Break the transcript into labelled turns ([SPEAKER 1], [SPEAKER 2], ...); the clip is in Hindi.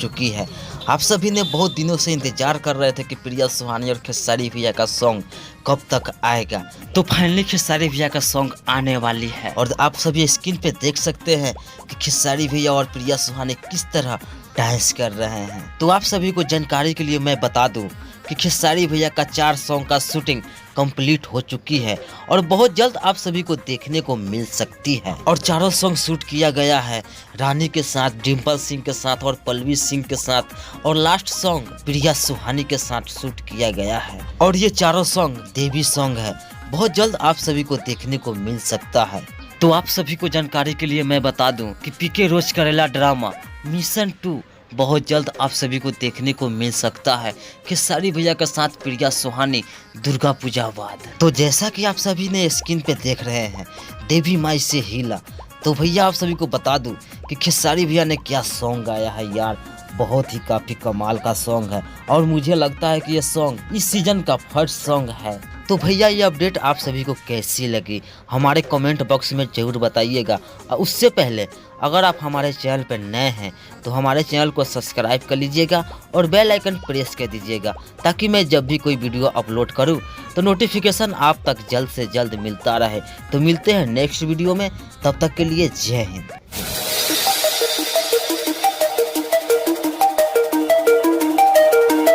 [SPEAKER 1] चुकी है। आप सभी ने बहुत दिनों से इंतजार कर रहे थे कि प्रिया सुहानी और खेसारी भैया का सॉन्ग कब तक आएगा, तो फाइनली खेसारी भैया का सॉन्ग आने वाली है। और आप सभी स्क्रीन पे देख सकते हैं कि खेसारी भैया और प्रिया सुहानी किस तरह डांस कर रहे हैं। तो आप सभी को जानकारी के लिए मैं बता दूं कि खेसारी भैया का 4 सॉन्ग का शूटिंग कंप्लीट हो चुकी है और बहुत जल्द आप सभी को देखने को मिल सकती है। और चारों सॉन्ग शूट किया गया है रानी के साथ, डिम्पल सिंह के साथ और पल्लवी सिंह के साथ, और लास्ट सॉन्ग प्रिया सुहानी के साथ शूट किया गया है। और ये चारों सॉन्ग देवी सॉन्ग है, बहुत जल्द आप सभी को देखने को मिल सकता है। तो आप सभी को जानकारी के लिए मैं बता दूं कि पीके रोज करेला ड्रामा मिशन 2 बहुत जल्द आप सभी को देखने को मिल सकता है खेसारी भैया के साथ प्रिया सुहानी दुर्गा पूजा बाद। तो जैसा कि आप सभी ने स्क्रीन पे देख रहे हैं देवी माई से हीला, तो भैया आप सभी को बता दूं कि खेसारी भैया ने क्या सॉन्ग गाया है यार, बहुत ही काफ़ी कमाल का सॉन्ग है और मुझे लगता है कि ये सॉन्ग इस सीजन का फर्स्ट सॉन्ग है। तो भैया ये अपडेट आप सभी को कैसी लगी हमारे कमेंट बॉक्स में ज़रूर बताइएगा। और उससे पहले अगर आप हमारे चैनल पर नए हैं तो हमारे चैनल को सब्सक्राइब कर लीजिएगा और बेल आइकन प्रेस कर दीजिएगा, ताकि मैं जब भी कोई वीडियो अपलोड करूं तो नोटिफिकेशन आप तक जल्द से जल्द मिलता रहे। तो मिलते हैं नेक्स्ट वीडियो में, तब तक के लिए जय हिंद।